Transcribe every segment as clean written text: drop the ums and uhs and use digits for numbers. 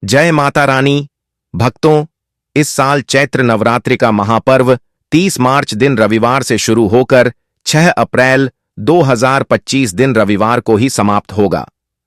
जय माता रानी। भक्तों, इस साल चैत्र नवरात्रि का महापर्व 30 मार्च दिन रविवार से शुरू होकर 6 अप्रैल 2025 दिन रविवार को ही समाप्त होगा।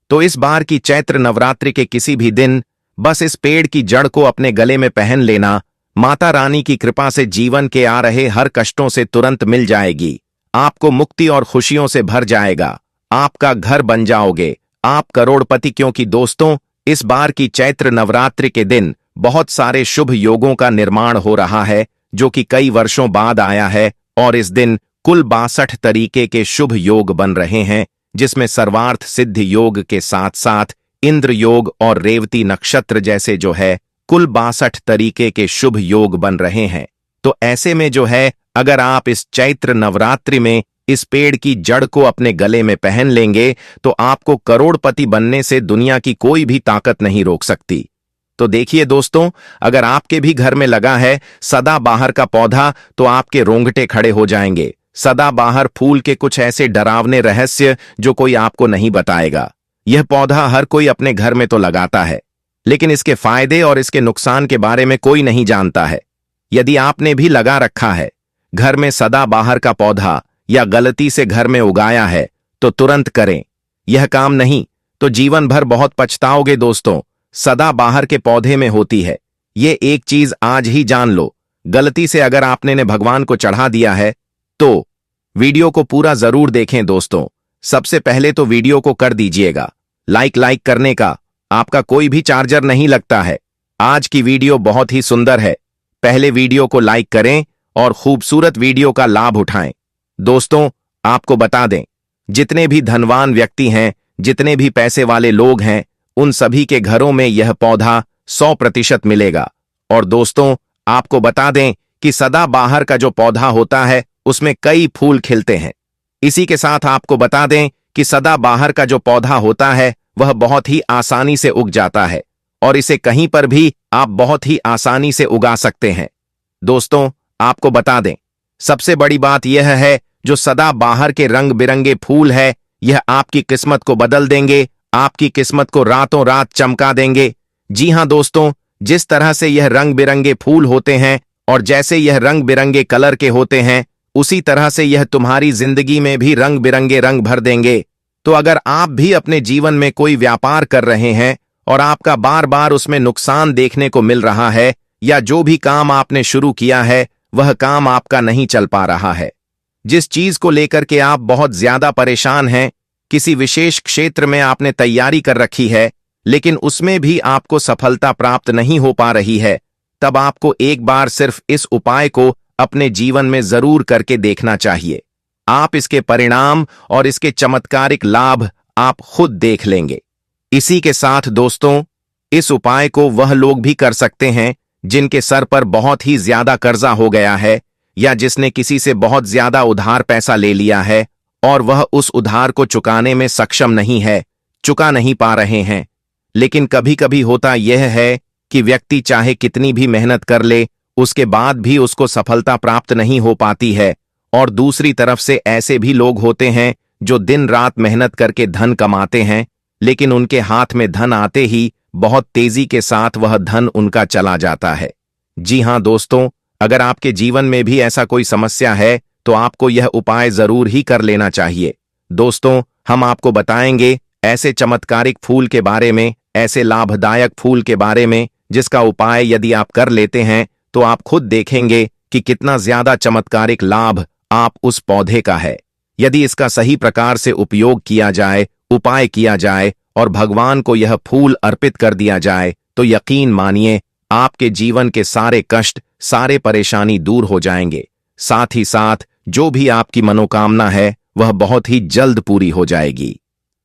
तो इस बार की चैत्र नवरात्रि के किसी भी दिन बस इस पेड़ की जड़ को अपने गले में पहन लेना, माता रानी की कृपा से जीवन के आ रहे हर कष्टों से तुरंत मिल जाएगी। आपको मुक्ति और खुशियों से भर जाएगा। आपका घर बन जाओगे, आप करोड़पति। क्योंकि दोस्तों, इस बार की चैत्र नवरात्रि के दिन बहुत सारे शुभ योगों का निर्माण हो रहा है, जो कि कई वर्षों बाद आया है। और इस दिन कुल 62 तरीके के शुभ योग बन रहे हैं, जिसमें सर्वार्थ सिद्धि योग के साथ साथ इंद्र योग और रेवती नक्षत्र जैसे जो है कुल 62 तरीके के शुभ योग बन रहे हैं। तो ऐसे में जो है, अगर आप इस चैत्र नवरात्रि में इस पेड़ की जड़ को अपने गले में पहन लेंगे तो आपको करोड़पति बनने से दुनिया की कोई भी ताकत नहीं रोक सकती। तो देखिए दोस्तों, अगर आपके भी घर में लगा है सदाबहार का पौधा, तो आपके रोंगटे खड़े हो जाएंगे। सदाबहार फूल के कुछ ऐसे डरावने रहस्य जो कोई आपको नहीं बताएगा। यह पौधा हर कोई अपने घर में तो लगाता है, लेकिन इसके फायदे और इसके नुकसान के बारे में कोई नहीं जानता है। यदि आपने भी लगा रखा है घर में सदाबहार का पौधा या गलती से घर में उगाया है, तो तुरंत करें। यह काम नहीं तो जीवन भर बहुत पछताओगे दोस्तों। सदाबहार के पौधे में होती है ये एक चीज, आज ही जान लो। गलती से अगर आपने ने भगवान को चढ़ा दिया है तो वीडियो को पूरा जरूर देखें दोस्तों। सबसे पहले तो वीडियो को कर दीजिएगा लाइक करने का आपका कोई भी चार्जर नहीं लगता है। आज की वीडियो बहुत ही सुंदर है। पहले वीडियो को लाइक करें और खूबसूरत वीडियो का लाभ उठाएं। दोस्तों, आपको बता दें, जितने भी धनवान व्यक्ति हैं, जितने भी पैसे वाले लोग हैं, उन सभी के घरों में यह पौधा 100% मिलेगा। और दोस्तों, आपको बता दें कि सदाबहार का जो पौधा होता है उसमें कई फूल खिलते हैं। इसी के साथ आपको बता दें कि सदाबहार का जो पौधा होता है वह बहुत ही आसानी से उग जाता है और इसे कहीं पर भी आप बहुत ही आसानी से उगा सकते हैं। दोस्तों, आपको बता दें, सबसे बड़ी बात यह है, जो सदाबहार के रंग बिरंगे फूल है, यह आपकी किस्मत को बदल देंगे, आपकी किस्मत को रातों रात चमका देंगे। जी हां दोस्तों, जिस तरह से यह रंग बिरंगे फूल होते हैं और जैसे यह रंग बिरंगे कलर के होते हैं, उसी तरह से यह तुम्हारी जिंदगी में भी रंग बिरंगे रंग भर देंगे। तो अगर आप भी अपने जीवन में कोई व्यापार कर रहे हैं और आपका बार बार उसमें नुकसान देखने को मिल रहा है, या जो भी काम आपने शुरू किया है वह काम आपका नहीं चल पा रहा है, जिस चीज को लेकर के आप बहुत ज्यादा परेशान हैं, किसी विशेष क्षेत्र में आपने तैयारी कर रखी है लेकिन उसमें भी आपको सफलता प्राप्त नहीं हो पा रही है, तब आपको एक बार सिर्फ इस उपाय को अपने जीवन में जरूर करके देखना चाहिए। आप इसके परिणाम और इसके चमत्कारिक लाभ आप खुद देख लेंगे। इसी के साथ दोस्तों, इस उपाय को वह लोग भी कर सकते हैं जिनके सर पर बहुत ही ज्यादा कर्जा हो गया है, या जिसने किसी से बहुत ज्यादा उधार पैसा ले लिया है और वह उस उधार को चुकाने में सक्षम नहीं है, चुका नहीं पा रहे हैं। लेकिन कभी कभी होता यह है कि व्यक्ति चाहे कितनी भी मेहनत कर ले, उसके बाद भी उसको सफलता प्राप्त नहीं हो पाती है। और दूसरी तरफ से ऐसे भी लोग होते हैं जो दिन रात मेहनत करके धन कमाते हैं, लेकिन उनके हाथ में धन आते ही बहुत तेजी के साथ वह धन उनका चला जाता है। जी हां दोस्तों, अगर आपके जीवन में भी ऐसा कोई समस्या है तो आपको यह उपाय जरूर ही कर लेना चाहिए। दोस्तों, हम आपको बताएंगे ऐसे चमत्कारिक फूल के बारे में, ऐसे लाभदायक फूल के बारे में, जिसका उपाय यदि आप कर लेते हैं तो आप खुद देखेंगे कि कितना ज्यादा चमत्कारिक लाभ आप उस पौधे का है। यदि इसका सही प्रकार से उपयोग किया जाए, उपाय किया जाए और भगवान को यह फूल अर्पित कर दिया जाए, तो यकीन मानिए आपके जीवन के सारे कष्ट, सारे परेशानी दूर हो जाएंगे। साथ ही साथ जो भी आपकी मनोकामना है वह बहुत ही जल्द पूरी हो जाएगी।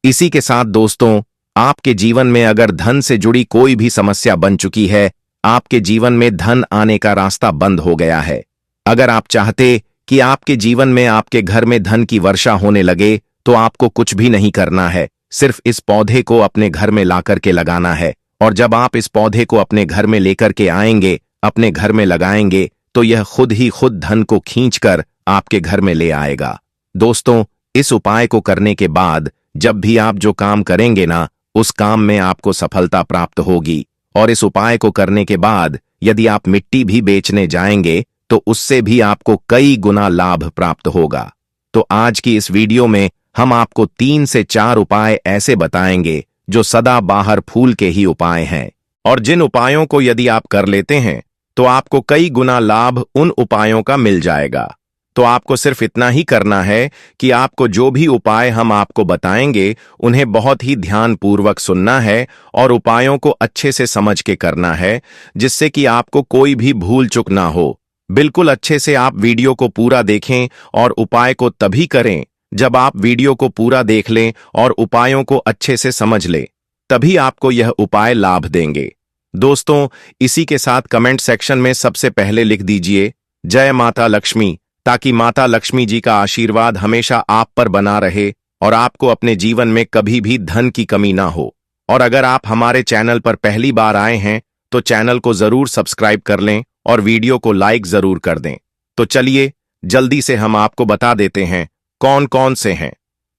इसी के साथ दोस्तों, आपके जीवन में अगर धन से जुड़ी कोई भी समस्या बन चुकी है, आपके जीवन में धन आने का रास्ता बंद हो गया है, अगर आप चाहते कि आपके जीवन में, आपके घर में धन की वर्षा होने लगे, तो आपको कुछ भी नहीं करना है, सिर्फ इस पौधे को अपने घर में ला करके लगाना है। और जब आप इस पौधे को अपने घर में लेकर के आएंगे, अपने घर में लगाएंगे, तो यह खुद ही खुद धन को खींचकर आपके घर में ले आएगा। दोस्तों, इस उपाय को करने के बाद जब भी आप जो काम करेंगे ना, उस काम में आपको सफलता प्राप्त होगी और इस उपाय को करने के बाद यदि आप मिट्टी भी बेचने जाएंगे तो उससे भी आपको कई गुना लाभ प्राप्त होगा। तो आज की इस वीडियो में हम आपको 3 से 4 उपाय ऐसे बताएंगे जो सदाबहार फूल के ही उपाय हैं, और जिन उपायों को यदि आप कर लेते हैं तो आपको कई गुना लाभ उन उपायों का मिल जाएगा। तो आपको सिर्फ इतना ही करना है कि आपको जो भी उपाय हम आपको बताएंगे उन्हें बहुत ही ध्यानपूर्वक सुनना है और उपायों को अच्छे से समझ के करना है, जिससे कि आपको कोई भी भूल चूक ना हो। बिल्कुल अच्छे से आप वीडियो को पूरा देखें और उपाय को तभी करें जब आप वीडियो को पूरा देख लें और उपायों को अच्छे से समझ लें, तभी आपको यह उपाय लाभ देंगे। दोस्तों, इसी के साथ कमेंट सेक्शन में सबसे पहले लिख दीजिए जय माता लक्ष्मी, ताकि माता लक्ष्मी जी का आशीर्वाद हमेशा आप पर बना रहे और आपको अपने जीवन में कभी भी धन की कमी ना हो। और अगर आप हमारे चैनल पर पहली बार आए हैं तो चैनल को जरूर सब्सक्राइब कर लें और वीडियो को लाइक जरूर कर दें। तो चलिए जल्दी से हम आपको बता देते हैं कौन कौन से हैं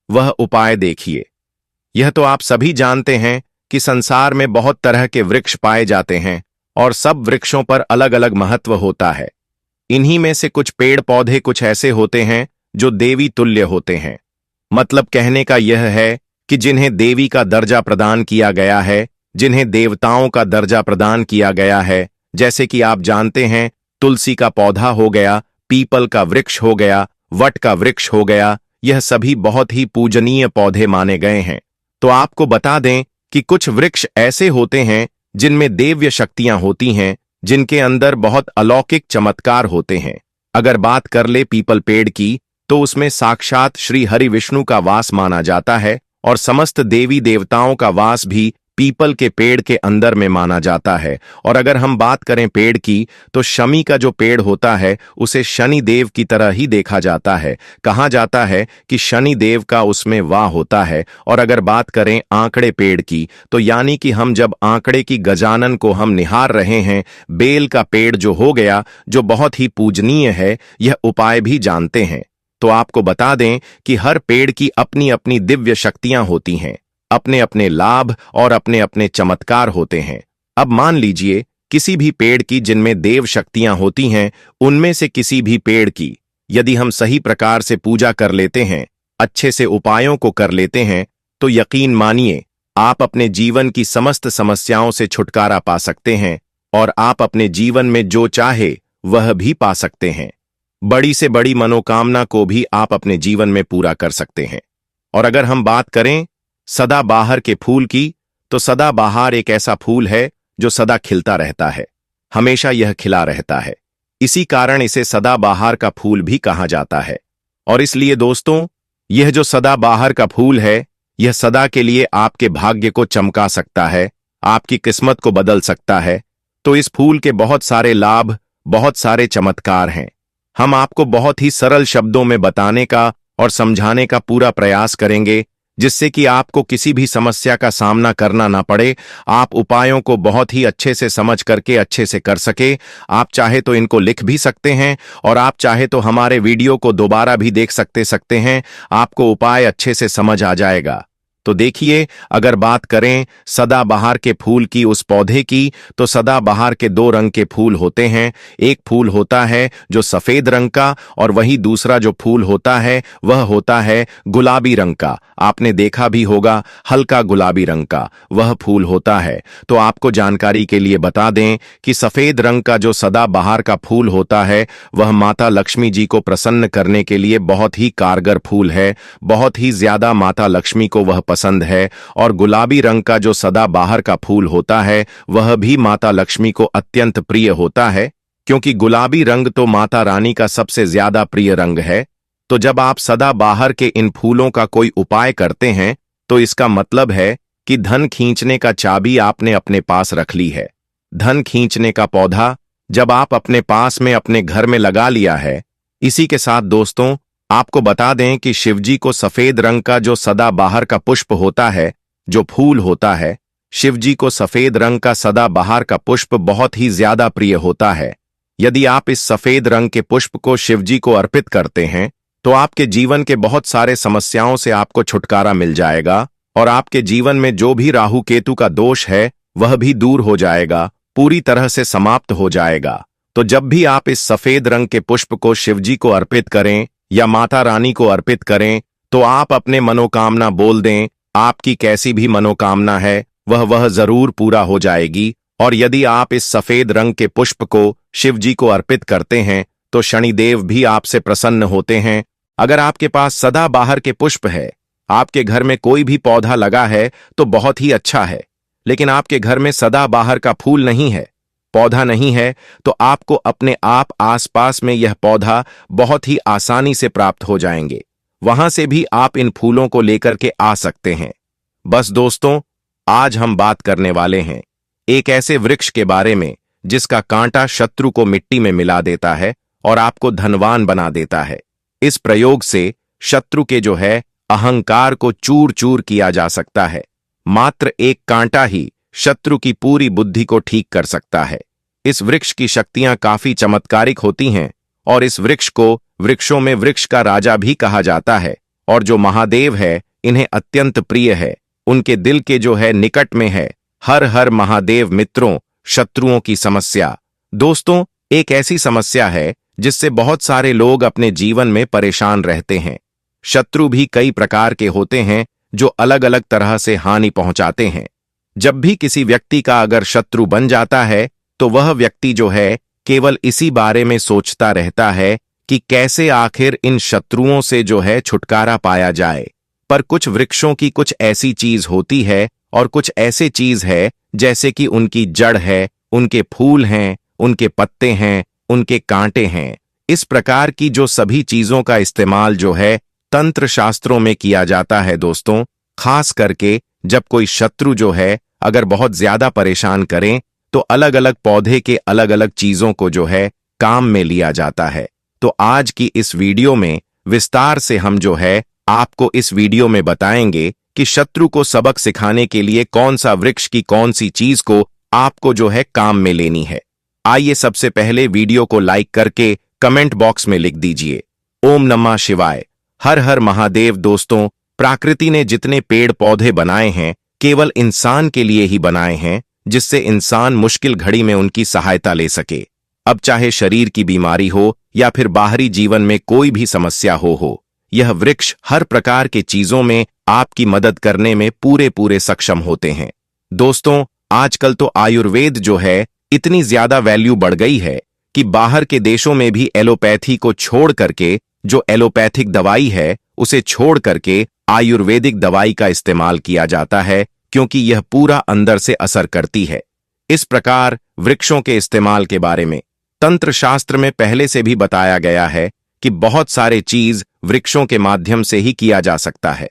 वह उपाय। देखिए, यह तो आप सभी जानते हैं कि संसार में बहुत तरह के वृक्ष पाए जाते हैं और सब वृक्षों पर अलग अलग महत्व होता है। इन्हीं में से कुछ पेड़ पौधे कुछ ऐसे होते हैं जो देवी तुल्य होते हैं। मतलब कहने का यह है कि जिन्हें देवी का दर्जा प्रदान किया गया है, जिन्हें देवताओं का दर्जा प्रदान किया गया है। जैसे कि आप जानते हैं, तुलसी का पौधा हो गया, पीपल का वृक्ष हो गया, वट का वृक्ष हो गया, यह सभी बहुत ही पूजनीय पौधे माने गए हैं। तो आपको बता दें कि कुछ वृक्ष ऐसे होते हैं जिनमें देव्य शक्तियां होती हैं, जिनके अंदर बहुत अलौकिक चमत्कार होते हैं। अगर बात कर ले पीपल पेड़ की, तो उसमें साक्षात श्री हरि विष्णु का वास माना जाता है और समस्त देवी देवताओं का वास भी पीपल के पेड़ के अंदर में माना जाता है। और अगर हम बात करें पेड़ की, तो शमी का जो पेड़ होता है उसे शनि देव की तरह ही देखा जाता है। कहा जाता है कि शनि देव का उसमें वाह होता है। और अगर बात करें आंकड़े पेड़ की, तो यानी कि हम जब आंकड़े की गजानन को हम निहार रहे हैं, बेल का पेड़ जो हो गया, जो बहुत ही पूजनीय है, यह उपाय भी जानते हैं। तो आपको बता दें कि हर पेड़ की अपनी अपनी दिव्य शक्तियां होती हैं, अपने अपने लाभ और अपने अपने चमत्कार होते हैं। अब मान लीजिए किसी भी पेड़ की जिनमें देव शक्तियां होती हैं, उनमें से किसी भी पेड़ की यदि हम सही प्रकार से पूजा कर लेते हैं, अच्छे से उपायों को कर लेते हैं, तो यकीन मानिए आप अपने जीवन की समस्त समस्याओं से छुटकारा पा सकते हैं और आप अपने जीवन में जो चाहे वह भी पा सकते हैं। बड़ी से बड़ी मनोकामना को भी आप अपने जीवन में पूरा कर सकते हैं। और अगर हम बात करें सदाबहार के फूल की, तो सदाबहार एक ऐसा फूल है जो सदा खिलता रहता है, हमेशा यह खिला रहता है। इसी कारण इसे सदाबहार का फूल भी कहा जाता है। और इसलिए दोस्तों, यह जो सदाबहार का फूल है, यह सदा के लिए आपके भाग्य को चमका सकता है, आपकी किस्मत को बदल सकता है। तो इस फूल के बहुत सारे लाभ, बहुत सारे चमत्कार हैं। हम आपको बहुत ही सरल शब्दों में बताने का और समझाने का पूरा प्रयास करेंगे, जिससे कि आपको किसी भी समस्या का सामना करना ना पड़े। आप उपायों को बहुत ही अच्छे से समझ करके अच्छे से कर सके। आप चाहे तो इनको लिख भी सकते हैं और आप चाहे तो हमारे वीडियो को दोबारा भी देख सकते हैं, आपको उपाय अच्छे से समझ आ जाएगा। तो देखिए, अगर बात करें सदाबहार के फूल की, उस पौधे की, तो सदाबहार के 2 रंग के फूल होते हैं। एक फूल होता है जो सफेद रंग का, और वही दूसरा जो फूल होता है वह होता है गुलाबी रंग का। आपने देखा भी होगा, हल्का गुलाबी रंग का वह फूल होता है। तो आपको जानकारी के लिए बता दें कि सफेद रंग का जो सदाबहार का फूल होता है वह माता लक्ष्मी जी को प्रसन्न करने के लिए बहुत ही कारगर फूल है। बहुत ही ज्यादा माता लक्ष्मी को वह पसंद है। और गुलाबी रंग का जो सदाबहार का फूल होता है वह भी माता लक्ष्मी को अत्यंत प्रिय होता है, क्योंकि गुलाबी रंग तो माता रानी का सबसे ज्यादा प्रिय रंग है। तो जब आप सदाबहार के इन फूलों का कोई उपाय करते हैं, तो इसका मतलब है कि धन खींचने का चाबी आपने अपने पास रख ली है। धन खींचने का पौधा जब आप अपने पास में अपने घर में लगा लिया है। इसी के साथ दोस्तों, आपको बता दें कि शिवजी को सफेद रंग का जो सदाबहार का पुष्प होता है, जो फूल होता है, शिवजी को सफेद रंग का सदाबहार का पुष्प बहुत ही ज्यादा प्रिय होता है। यदि आप इस सफेद रंग के पुष्प को शिवजी को अर्पित करते हैं, तो आपके जीवन के बहुत सारे समस्याओं से आपको छुटकारा मिल जाएगा और आपके जीवन में जो भी राहु केतु का दोष है वह भी दूर हो जाएगा, पूरी तरह से समाप्त हो जाएगा। तो जब भी आप इस सफेद रंग के पुष्प को शिवजी को अर्पित करें या माता रानी को अर्पित करें, तो आप अपने मनोकामना बोल दें। आपकी कैसी भी मनोकामना है वह जरूर पूरा हो जाएगी। और यदि आप इस सफेद रंग के पुष्प को शिवजी को अर्पित करते हैं तो शनिदेव भी आपसे प्रसन्न होते हैं। अगर आपके पास सदाबहार के पुष्प है, आपके घर में कोई भी पौधा लगा है तो बहुत ही अच्छा है। लेकिन आपके घर में सदाबहार का फूल नहीं है, पौधा नहीं है, तो आपको अपने आप आसपास में यह पौधा बहुत ही आसानी से प्राप्त हो जाएंगे। वहां से भी आप इन फूलों को लेकर के आ सकते हैं। बस दोस्तों, आज हम बात करने वाले हैं एक ऐसे वृक्ष के बारे में जिसका कांटा शत्रु को मिट्टी में मिला देता है और आपको धनवान बना देता है। इस प्रयोग से शत्रु के जो है अहंकार को चूर चूर किया जा सकता है। मात्र एक कांटा ही शत्रु की पूरी बुद्धि को ठीक कर सकता है। इस वृक्ष की शक्तियां काफी चमत्कारिक होती हैं और इस वृक्ष को वृक्षों में वृक्ष का राजा भी कहा जाता है। और जो महादेव है इन्हें अत्यंत प्रिय है, उनके दिल के जो है निकट में है। हर हर महादेव मित्रों, शत्रुओं की समस्या। दोस्तों, एक ऐसी समस्या है जिससे बहुत सारे लोग अपने जीवन में परेशान रहते हैं। शत्रु भी कई प्रकार के होते हैं जो अलग अलग तरह से हानि पहुंचाते हैं। जब भी किसी व्यक्ति का अगर शत्रु बन जाता है तो वह व्यक्ति जो है केवल इसी बारे में सोचता रहता है कि कैसे आखिर इन शत्रुओं से जो है छुटकारा पाया जाए। पर कुछ वृक्षों की कुछ ऐसी चीज होती है और कुछ ऐसे चीज है जैसे कि उनकी जड़ है, उनके फूल हैं, उनके पत्ते हैं, उनके कांटे हैं। इस प्रकार की जो सभी चीजों का इस्तेमाल जो है तंत्र शास्त्रों में किया जाता है। दोस्तों, खास करके जब कोई शत्रु जो है अगर बहुत ज्यादा परेशान करें तो अलग अलग पौधे के अलग अलग चीजों को जो है काम में लिया जाता है। तो आज की इस वीडियो में विस्तार से हम जो है आपको इस वीडियो में बताएंगे कि शत्रु को सबक सिखाने के लिए कौन सा वृक्ष की कौन सी चीज को आपको जो है काम में लेनी है। आइए सबसे पहले वीडियो को लाइक करके कमेंट बॉक्स में लिख दीजिए ओम नमः शिवाय, हर हर महादेव। दोस्तों, प्रकृति ने जितने पेड़ पौधे बनाए हैं केवल इंसान के लिए ही बनाए हैं, जिससे इंसान मुश्किल घड़ी में उनकी सहायता ले सके। अब चाहे शरीर की बीमारी हो या फिर बाहरी जीवन में कोई भी समस्या हो, यह वृक्ष हर प्रकार के चीजों में आपकी मदद करने में पूरे सक्षम होते हैं। दोस्तों, आजकल तो आयुर्वेद जो है इतनी ज्यादा वैल्यू बढ़ गई है कि बाहर के देशों में भी एलोपैथी को छोड़ करके, जो एलोपैथिक दवाई है उसे छोड़ करके आयुर्वेदिक दवाई का इस्तेमाल किया जाता है, क्योंकि यह पूरा अंदर से असर करती है। इस प्रकार वृक्षों के इस्तेमाल के बारे में तंत्र शास्त्र में पहले से भी बताया गया है कि बहुत सारे चीज वृक्षों के माध्यम से ही किया जा सकता है।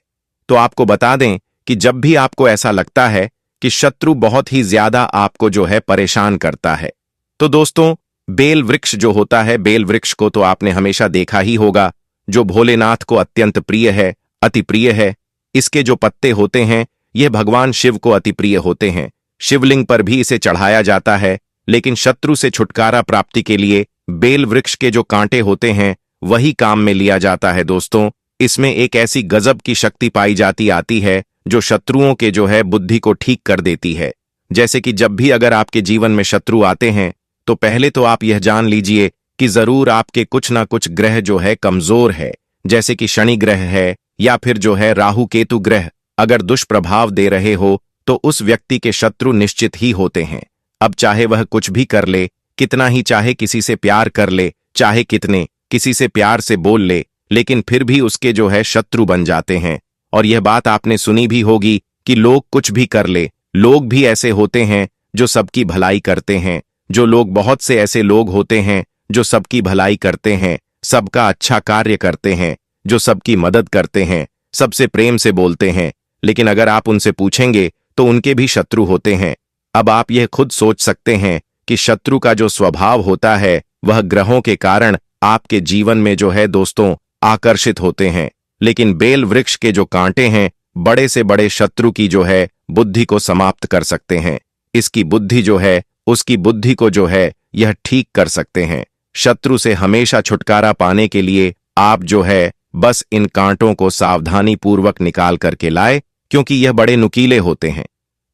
तो आपको बता दें कि जब भी आपको ऐसा लगता है कि शत्रु बहुत ही ज्यादा आपको जो है परेशान करता है, तो दोस्तों बेल वृक्ष जो होता है, बेल वृक्ष को तो आपने हमेशा देखा ही होगा, जो भोलेनाथ को अत्यंत प्रिय है, अति प्रिय है। इसके जो पत्ते होते हैं यह भगवान शिव को अति प्रिय होते हैं। शिवलिंग पर भी इसे चढ़ाया जाता है। लेकिन शत्रु से छुटकारा प्राप्ति के लिए बेल वृक्ष के जो कांटे होते हैं वही काम में लिया जाता है। दोस्तों, इसमें एक ऐसी गजब की शक्ति पाई जाती आती है जो शत्रुओं के जो है बुद्धि को ठीक कर देती है। जैसे कि जब भी अगर आपके जीवन में शत्रु आते हैं तो पहले तो आप यह जान लीजिए कि जरूर आपके कुछ ना कुछ ग्रह जो है कमजोर है, जैसे कि शनि ग्रह है या फिर जो है राहु केतु ग्रह अगर दुष्प्रभाव दे रहे हो तो उस व्यक्ति के शत्रु निश्चित ही होते हैं। अब चाहे वह कुछ भी कर ले, कितना ही चाहे किसी से प्यार कर ले, चाहे कितने किसी से प्यार से बोल ले, लेकिन फिर भी उसके जो है शत्रु बन जाते हैं। और यह बात आपने सुनी भी होगी कि लोग कुछ भी कर ले, लोग भी ऐसे होते हैं जो सबकी भलाई करते हैं। जो लोग, बहुत से ऐसे लोग होते हैं जो सबकी भलाई करते हैं, सबका अच्छा कार्य करते हैं, जो सबकी मदद करते हैं, सबसे प्रेम से बोलते हैं, लेकिन अगर आप उनसे पूछेंगे तो उनके भी शत्रु होते हैं। अब आप यह खुद सोच सकते हैं कि शत्रु का जो स्वभाव होता है वह ग्रहों के कारण आपके जीवन में जो है दोस्तों आकर्षित होते हैं। लेकिन बेल वृक्ष के जो कांटे हैं बड़े से बड़े शत्रु की जो है बुद्धि को समाप्त कर सकते हैं। इसकी बुद्धि जो है, उसकी बुद्धि को जो है यह ठीक कर सकते हैं। शत्रु से हमेशा छुटकारा पाने के लिए आप जो है बस इन कांटों को सावधानी पूर्वक निकाल करके लाए, क्योंकि यह बड़े नुकीले होते हैं।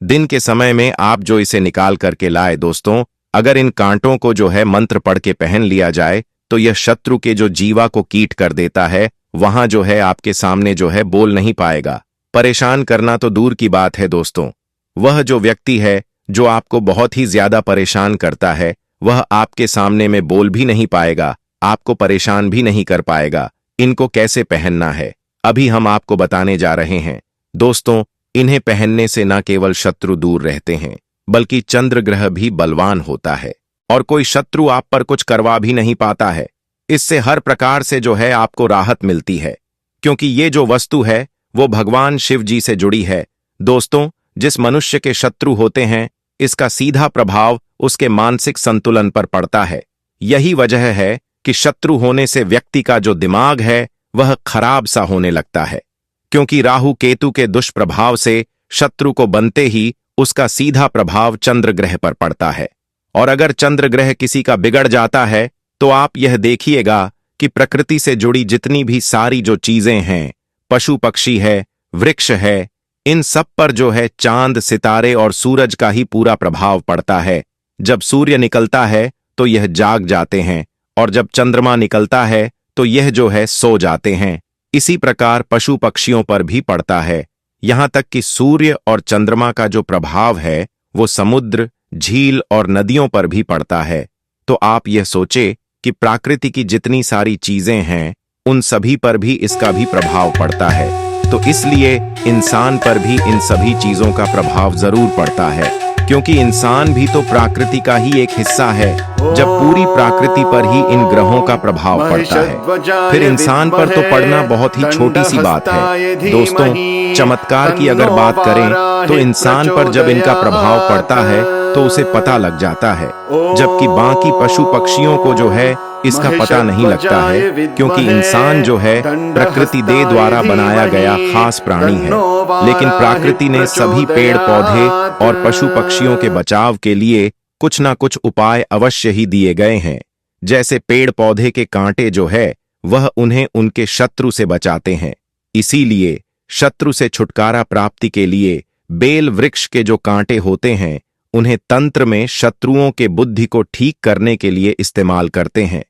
दिन के समय में आप जो इसे निकाल करके लाए दोस्तों, अगर इन कांटों को जो है मंत्र पढ़ के पहन लिया जाए तो यह शत्रु के जो जीवा को कीट कर देता है, वहां जो है आपके सामने जो है बोल नहीं पाएगा। परेशान करना तो दूर की बात है दोस्तों, वह जो व्यक्ति है जो आपको बहुत ही ज्यादा परेशान करता है, वह आपके सामने में बोल भी नहीं पाएगा, आपको परेशान भी नहीं कर पाएगा। इनको कैसे पहनना है अभी हम आपको बताने जा रहे हैं दोस्तों। इन्हें पहनने से न केवल शत्रु दूर रहते हैं, बल्कि चंद्र ग्रह भी बलवान होता है और कोई शत्रु आप पर कुछ करवा भी नहीं पाता है। इससे हर प्रकार से जो है आपको राहत मिलती है, क्योंकि ये जो वस्तु है वो भगवान शिव जी से जुड़ी है। दोस्तों, जिस मनुष्य के शत्रु होते हैं, इसका सीधा प्रभाव उसके मानसिक संतुलन पर पड़ता है। यही वजह है कि शत्रु होने से व्यक्ति का जो दिमाग है वह खराब सा होने लगता है, क्योंकि राहु केतु के दुष्प्रभाव से शत्रु को बनते ही उसका सीधा प्रभाव चंद्र ग्रह पर पड़ता है। और अगर चंद्र ग्रह किसी का बिगड़ जाता है तो आप यह देखिएगा कि प्रकृति से जुड़ी जितनी भी सारी जो चीजें हैं, पशु पक्षी है, वृक्ष है, इन सब पर जो है चांद, सितारे और सूरज का ही पूरा प्रभाव पड़ता है। जब सूर्य निकलता है तो यह जाग जाते हैं, और जब चंद्रमा निकलता है तो यह जो है सो जाते हैं। इसी प्रकार पशु पक्षियों पर भी पड़ता है। यहां तक कि सूर्य और चंद्रमा का जो प्रभाव है वो समुद्र, झील और नदियों पर भी पड़ता है। तो आप यह सोचे कि प्रकृति की जितनी सारी चीजें हैं उन सभी पर भी इसका भी प्रभाव पड़ता है। तो इसलिए इंसान पर भी इन सभी चीजों का प्रभाव जरूर पड़ता है, क्योंकि इंसान भी तो प्रकृति का ही एक हिस्सा है। जब पूरी प्रकृति पर ही इन ग्रहों का प्रभाव पड़ता है, फिर इंसान पर तो पड़ना बहुत ही छोटी सी बात है। दोस्तों, चमत्कार की अगर बात करें तो इंसान पर जब इनका प्रभाव पड़ता है तो उसे पता लग जाता है, जबकि बाकी पशु पक्षियों को जो है इसका पता नहीं लगता है, क्योंकि इंसान जो है प्रकृति दे द्वारा बनाया गया खास प्राणी है। लेकिन प्रकृति ने सभी पेड़ पौधे और पशु पक्षियों के बचाव के लिए कुछ ना कुछ उपाय अवश्य ही दिए गए हैं। जैसे पेड़ पौधे के कांटे जो है वह उन्हें उनके शत्रु से बचाते हैं, इसीलिए शत्रु से छुटकारा प्राप्ति के लिए बेल वृक्ष के जो कांटे होते हैं उन्हें तंत्र में शत्रुओं के बुद्धि को ठीक करने के लिए इस्तेमाल करते हैं।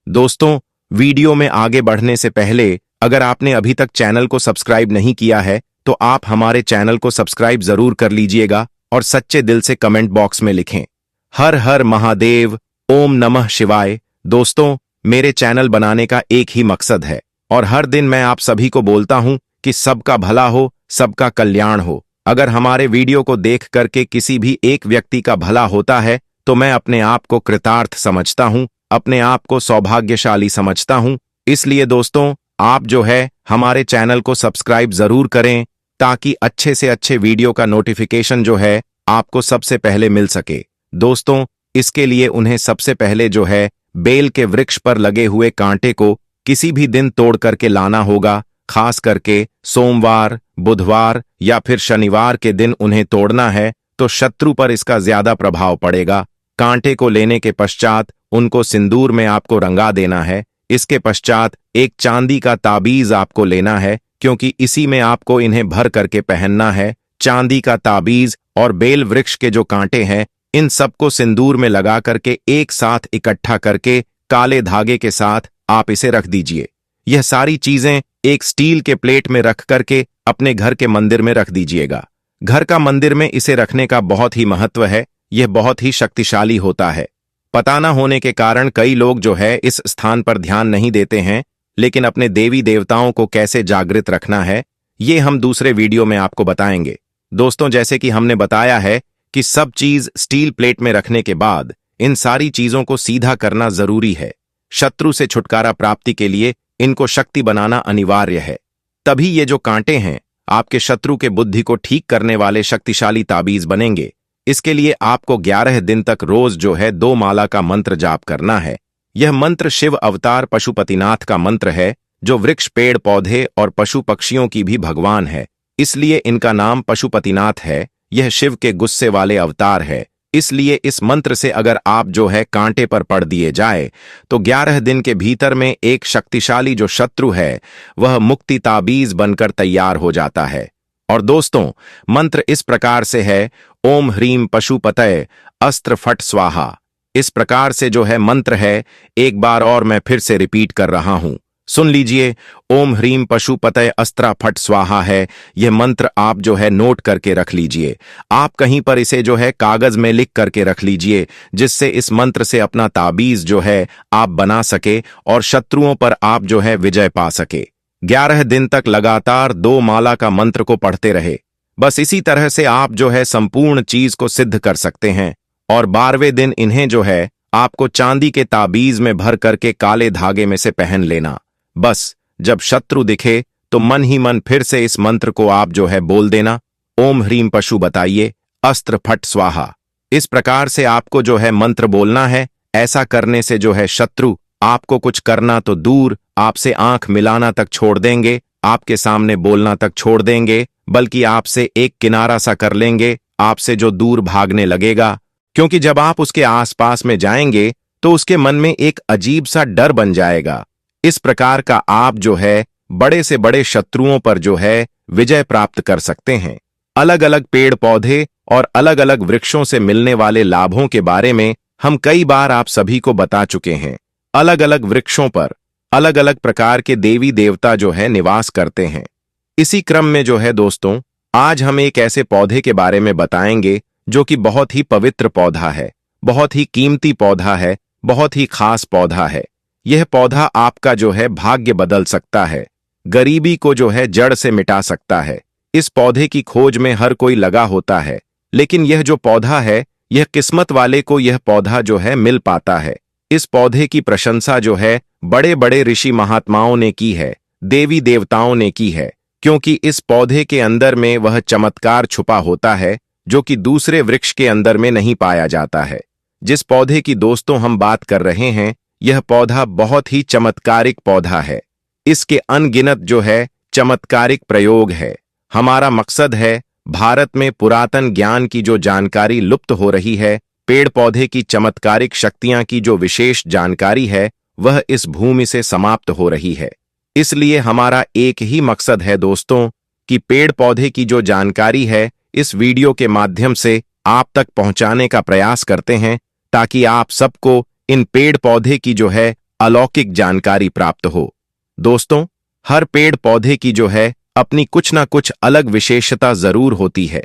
दोस्तों, वीडियो में आगे बढ़ने से पहले अगर आपने अभी तक चैनल को सब्सक्राइब नहीं किया है तो आप हमारे चैनल को सब्सक्राइब जरूर कर लीजिएगा और सच्चे दिल से कमेंट बॉक्स में लिखें हर हर महादेव, ओम नमः शिवाय। दोस्तों, मेरे चैनल बनाने का एक ही मकसद है और हर दिन मैं आप सभी को बोलता हूं कि सबका भला हो, सबका कल्याण हो। अगर हमारे वीडियो को देख करके किसी भी एक व्यक्ति का भला होता है तो मैं अपने आप को कृतार्थ समझता हूं, अपने आप को सौभाग्यशाली समझता हूं। इसलिए दोस्तों, आप जो है हमारे चैनल को सब्सक्राइब जरूर करें, ताकि अच्छे से अच्छे वीडियो का नोटिफिकेशन जो है आपको सबसे पहले मिल सके। दोस्तों, इसके लिए उन्हें सबसे पहले जो है बेल के वृक्ष पर लगे हुए कांटे को किसी भी दिन तोड़ करके लाना होगा। खास करके सोमवार, बुधवार या फिर शनिवार के दिन उन्हें तोड़ना है, तो शत्रु पर इसका ज्यादा प्रभाव पड़ेगा। कांटे को लेने के पश्चात उनको सिंदूर में आपको रंगा देना है। इसके पश्चात एक चांदी का ताबीज आपको लेना है, क्योंकि इसी में आपको इन्हें भर करके पहनना है। चांदी का ताबीज और बेल वृक्ष के जो कांटे हैं, इन सबको सिंदूर में लगा करके एक साथ इकट्ठा करके काले धागे के साथ आप इसे रख दीजिए। यह सारी चीजें एक स्टील के प्लेट में रख करके अपने घर के मंदिर में रख दीजिएगा। घर का मंदिर में इसे रखने का बहुत ही महत्व है, यह बहुत ही शक्तिशाली होता है। पता न होने के कारण कई लोग जो है इस स्थान पर ध्यान नहीं देते हैं, लेकिन अपने देवी देवताओं को कैसे जागृत रखना है ये हम दूसरे वीडियो में आपको बताएंगे। दोस्तों, जैसे कि हमने बताया है कि सब चीज स्टील प्लेट में रखने के बाद इन सारी चीजों को सीधा करना जरूरी है। शत्रु से छुटकारा प्राप्ति के लिए इनको शक्ति बनाना अनिवार्य है। तभी ये जो कांटे हैं आपके शत्रु के बुद्धि को ठीक करने वाले शक्तिशाली ताबीज बनेंगे। इसके लिए आपको 11 दिन तक रोज जो है 2 माला का मंत्र जाप करना है। यह मंत्र शिव अवतार पशुपतिनाथ का मंत्र है, जो वृक्ष, पेड़ पौधे और पशु पक्षियों की भी भगवान है, इसलिए इनका नाम पशुपतिनाथ है। यह शिव के गुस्से वाले अवतार है, इसलिए इस मंत्र से अगर आप जो है कांटे पर पढ़ दिए जाए तो 11 दिन के भीतर में एक शक्तिशाली जो शत्रु है वह मुक्ति ताबीज बनकर तैयार हो जाता है। और दोस्तों, मंत्र इस प्रकार से है, ओम ह्रीम पशुपतये अस्त्र फट स्वाहा। इस प्रकार से जो है मंत्र है, एक बार और मैं फिर से रिपीट कर रहा हूं, सुन लीजिए। ओम ह्रीम पशुपतये अस्त्र फट स्वाहा है। यह मंत्र आप जो है नोट करके रख लीजिए। आप कहीं पर इसे जो है कागज में लिख करके रख लीजिए, जिससे इस मंत्र से अपना ताबीज जो है आप बना सके और शत्रुओं पर आप जो है विजय पा सके। 11 दिन तक लगातार 2 माला का मंत्र को पढ़ते रहे। बस इसी तरह से आप जो है संपूर्ण चीज को सिद्ध कर सकते हैं। और 12वें दिन इन्हें जो है आपको चांदी के ताबीज में भर करके काले धागे में से पहन लेना। बस जब शत्रु दिखे तो मन ही मन फिर से इस मंत्र को आप जो है बोल देना, ओम ह्रीम पशु बताइए अस्त्र फट स्वाहा। इस प्रकार से आपको जो है मंत्र बोलना है। ऐसा करने से जो है शत्रु आपको कुछ करना तो दूर, आपसे आंख मिलाना तक छोड़ देंगे, आपके सामने बोलना तक छोड़ देंगे, बल्कि आपसे एक किनारा सा कर लेंगे, आपसे जो दूर भागने लगेगा। क्योंकि जब आप उसके आसपास में जाएंगे तो उसके मन में एक अजीब सा डर बन जाएगा। इस प्रकार का आप जो है बड़े से बड़े शत्रुओं पर जो है विजय प्राप्त कर सकते हैं। अलग अलग पेड़ पौधे और अलग अलग वृक्षों से मिलने वाले लाभों के बारे में हम कई बार आप सभी को बता चुके हैं। अलग अलग वृक्षों पर अलग अलग प्रकार के देवी देवता जो है निवास करते हैं। इसी क्रम में जो है दोस्तों, आज हम एक ऐसे पौधे के बारे में बताएंगे जो कि बहुत ही पवित्र पौधा है, बहुत ही कीमती पौधा है, बहुत ही खास पौधा है। यह पौधा आपका जो है भाग्य बदल सकता है, गरीबी को जो है जड़ से मिटा सकता है। इस पौधे की खोज में हर कोई लगा होता है, लेकिन यह जो पौधा है, यह किस्मत वाले को यह पौधा जो है मिल पाता है। इस पौधे की प्रशंसा जो है बड़े बड़े ऋषि महात्माओं ने की है, देवी देवताओं ने की है, क्योंकि इस पौधे के अंदर में वह चमत्कार छुपा होता है जो कि दूसरे वृक्ष के अंदर में नहीं पाया जाता है। जिस पौधे की दोस्तों हम बात कर रहे हैं, यह पौधा बहुत ही चमत्कारिक पौधा है। इसके अनगिनत जो है चमत्कारिक प्रयोग है। हमारा मकसद है भारत में पुरातन ज्ञान की जो जानकारी लुप्त हो रही है, पेड़ पौधे की चमत्कारिक शक्तियां की जो विशेष जानकारी है, वह इस भूमि से समाप्त हो रही है। इसलिए हमारा एक ही मकसद है दोस्तों कि पेड़ पौधे की जो जानकारी है इस वीडियो के माध्यम से आप तक पहुंचाने का प्रयास करते हैं, ताकि आप सबको इन पेड़ पौधे की जो है अलौकिक जानकारी प्राप्त हो। दोस्तों, हर पेड़ पौधे की जो है अपनी कुछ ना कुछ अलग विशेषता जरूर होती है।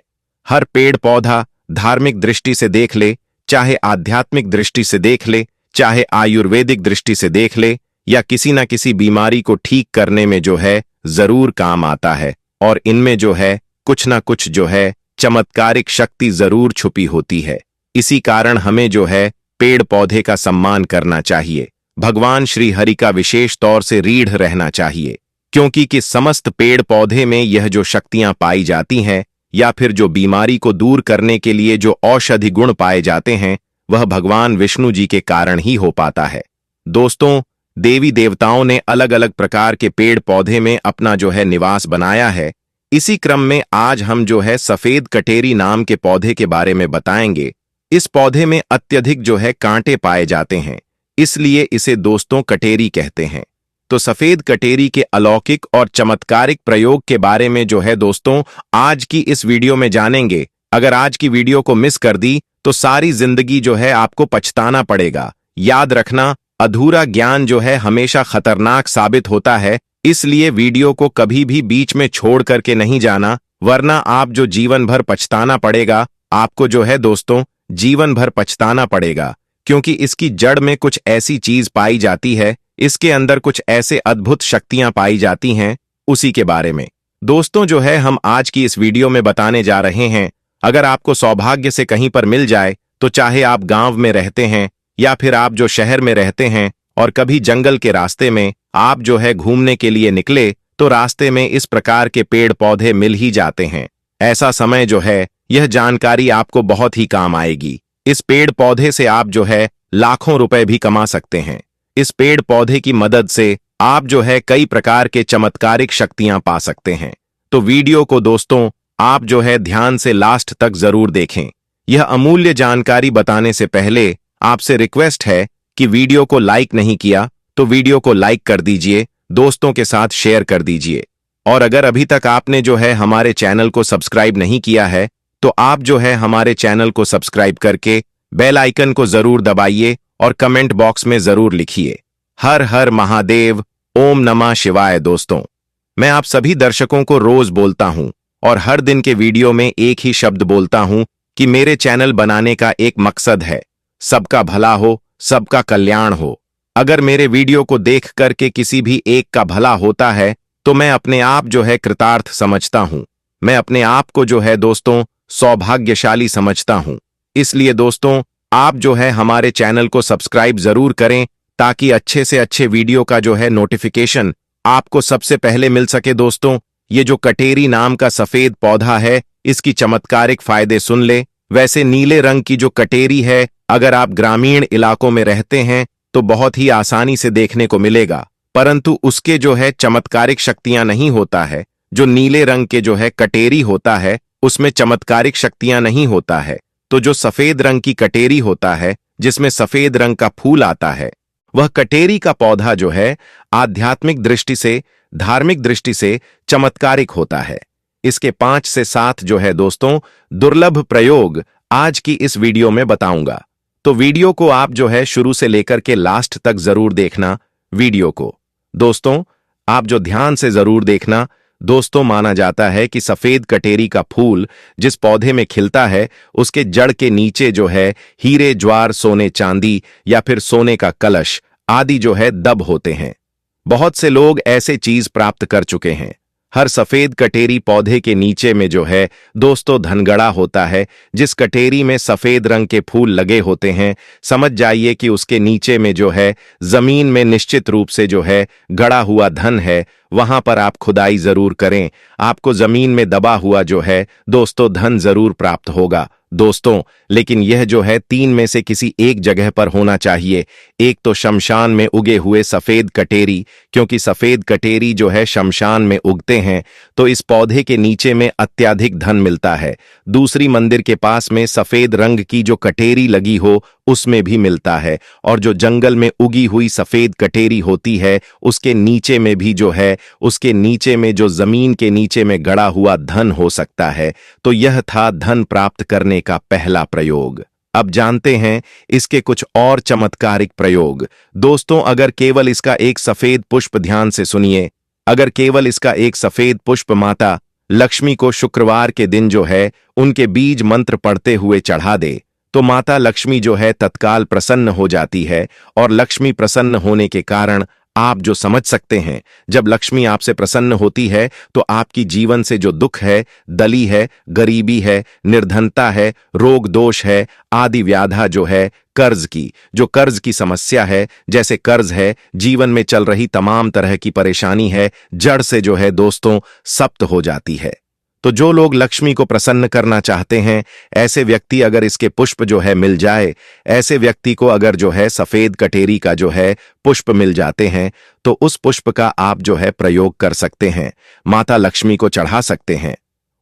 हर पेड़ पौधा धार्मिक दृष्टि से देख ले, चाहे आध्यात्मिक दृष्टि से देख ले, चाहे आयुर्वेदिक दृष्टि से देख ले, या किसी ना किसी बीमारी को ठीक करने में जो है जरूर काम आता है। और इनमें जो है कुछ ना कुछ जो है चमत्कारिक शक्ति जरूर छुपी होती है। इसी कारण हमें जो है पेड़ पौधे का सम्मान करना चाहिए। भगवान श्री हरि का विशेष तौर से रीढ़ रहना चाहिए, क्योंकि कि समस्त पेड़ पौधे में यह जो शक्तियां पाई जाती हैं, या फिर जो बीमारी को दूर करने के लिए जो औषधि गुण पाए जाते हैं, वह भगवान विष्णु जी के कारण ही हो पाता है। दोस्तों, देवी देवताओं ने अलग अलग प्रकार के पेड़ पौधे में अपना जो है निवास बनाया है। इसी क्रम में आज हम जो है सफेद कटेरी नाम के पौधे के बारे में बताएंगे। इस पौधे में अत्यधिक जो है कांटे पाए जाते हैं, इसलिए इसे दोस्तों कटेरी कहते हैं। तो सफेद कटेरी के अलौकिक और चमत्कारिक प्रयोग के बारे में जो है दोस्तों आज की इस वीडियो में जानेंगे। अगर आज की वीडियो को मिस कर दी तो सारी जिंदगी जो है आपको पछताना पड़ेगा। याद रखना, अधूरा ज्ञान जो है हमेशा खतरनाक साबित होता है, इसलिए वीडियो को कभी भी बीच में छोड़ करके नहीं जाना, वरना आप जो जीवन भर पछताना पड़ेगा। आपको जो है दोस्तों जीवन भर पछताना पड़ेगा, क्योंकि इसकी जड़ में कुछ ऐसी चीज पाई जाती है, इसके अंदर कुछ ऐसे अद्भुत शक्तियां पाई जाती हैं, उसी के बारे में दोस्तों जो है हम आज की इस वीडियो में बताने जा रहे हैं। अगर आपको सौभाग्य से कहीं पर मिल जाए, तो चाहे आप गांव में रहते हैं या फिर आप जो शहर में रहते हैं और कभी जंगल के रास्ते में आप जो है घूमने के लिए निकले, तो रास्ते में इस प्रकार के पेड़ पौधे मिल ही जाते हैं। ऐसा समय जो है यह जानकारी आपको बहुत ही काम आएगी। इस पेड़ पौधे से आप जो है लाखों रुपए भी कमा सकते हैं। इस पेड़ पौधे की मदद से आप जो है कई प्रकार के चमत्कारिक शक्तियां पा सकते हैं। तो वीडियो को दोस्तों आप जो है ध्यान से लास्ट तक जरूर देखें। यह अमूल्य जानकारी बताने से पहले आपसे रिक्वेस्ट है कि वीडियो को लाइक नहीं किया तो वीडियो को लाइक कर दीजिए, दोस्तों के साथ शेयर कर दीजिए। और अगर अभी तक आपने जो है हमारे चैनल को सब्सक्राइब नहीं किया है तो आप जो है हमारे चैनल को सब्सक्राइब करके बेल आइकन को जरूर दबाइए और कमेंट बॉक्स में जरूर लिखिए हर हर महादेव, ओम नमः शिवाय। दोस्तों, मैं आप सभी दर्शकों को रोज बोलता हूं और हर दिन के वीडियो में एक ही शब्द बोलता हूं कि मेरे चैनल बनाने का एक मकसद है, सबका भला हो, सबका कल्याण हो। अगर मेरे वीडियो को देख करके किसी भी एक का भला होता है तो मैं अपने आप जो है कृतार्थ समझता हूं। मैं अपने आप को जो है दोस्तों सौभाग्यशाली समझता हूं। इसलिए दोस्तों, आप जो है हमारे चैनल को सब्सक्राइब जरूर करें ताकि अच्छे से अच्छे वीडियो का जो है नोटिफिकेशन आपको सबसे पहले मिल सके। दोस्तों, ये जो कटेरी नाम का सफेद पौधा है, इसकी चमत्कारिक फायदे सुन ले। वैसे नीले रंग की जो कटेरी है, अगर आप ग्रामीण इलाकों में रहते हैं तो बहुत ही आसानी से देखने को मिलेगा, परंतु उसके जो है चमत्कारिक शक्तियां नहीं होता है। जो नीले रंग के जो है कटेरी होता है उसमें चमत्कारिक शक्तियां नहीं होता है। तो जो सफेद रंग की कटेरी होता है जिसमें सफेद रंग का फूल आता है, वह कटेरी का पौधा जो है आध्यात्मिक दृष्टि से, धार्मिक दृष्टि से चमत्कारिक होता है। इसके 5 से 7 जो है दोस्तों दुर्लभ प्रयोग आज की इस वीडियो में बताऊंगा। तो वीडियो को आप जो है शुरू से लेकर के लास्ट तक जरूर देखना वीडियो को। दोस्तों, आप जो ध्यान से जरूर देखना। दोस्तों, माना जाता है कि सफेद कटेरी का फूल जिस पौधे में खिलता है उसके जड़ के नीचे जो है हीरे, ज्वार, सोने, चांदी या फिर सोने का कलश आदि जो है दब होते हैं। बहुत से लोग ऐसे चीज प्राप्त कर चुके हैं। हर सफेद कटेरी पौधे के नीचे में जो है दोस्तों धनगड़ा होता है। जिस कटेरी में सफेद रंग के फूल लगे होते हैं, समझ जाइए कि उसके नीचे में जो है जमीन में निश्चित रूप से जो है गड़ा हुआ धन है। वहां पर आप खुदाई जरूर करें, आपको जमीन में दबा हुआ जो है दोस्तों धन जरूर प्राप्त होगा। दोस्तों, लेकिन यह जो है 3 में से किसी एक जगह पर होना चाहिए। एक तो शमशान में उगे हुए सफेद कटेरी, क्योंकि सफेद कटेरी जो है शमशान में उगते हैं तो इस पौधे के नीचे में अत्यधिक धन मिलता है। दूसरी, मंदिर के पास में सफेद रंग की जो कटेरी लगी हो उसमें भी मिलता है। और जो जंगल में उगी हुई सफेद कटेरी होती है उसके नीचे में भी जो है, उसके नीचे में जो जमीन के नीचे में गड़ा हुआ धन हो सकता है। तो यह था धन प्राप्त करने का पहला प्रयोग। अब जानते हैं इसके कुछ और चमत्कारिक प्रयोग। दोस्तों, अगर केवल इसका एक सफेद पुष्प, ध्यान से सुनिए, अगर केवल इसका एक सफेद पुष्प माता लक्ष्मी को शुक्रवार के दिन जो है उनके बीज मंत्र पढ़ते हुए चढ़ा दे तो माता लक्ष्मी जो है तत्काल प्रसन्न हो जाती है। और लक्ष्मी प्रसन्न होने के कारण आप जो समझ सकते हैं, जब लक्ष्मी आपसे प्रसन्न होती है तो आपकी जीवन से जो दुख है, दली है, गरीबी है, निर्धनता है, रोग दोष है, आदि व्याधा जो है, कर्ज की समस्या है, जैसे कर्ज है, जीवन में चल रही तमाम तरह की परेशानी है, जड़ से जो है दोस्तों सप्त हो जाती है। तो जो लोग लक्ष्मी को प्रसन्न करना चाहते हैं, ऐसे व्यक्ति अगर इसके पुष्प जो है मिल जाए, ऐसे व्यक्ति को अगर जो है सफेद कटेरी का जो है पुष्प मिल जाते हैं तो उस पुष्प का आप जो है प्रयोग कर सकते हैं, माता लक्ष्मी को चढ़ा सकते हैं।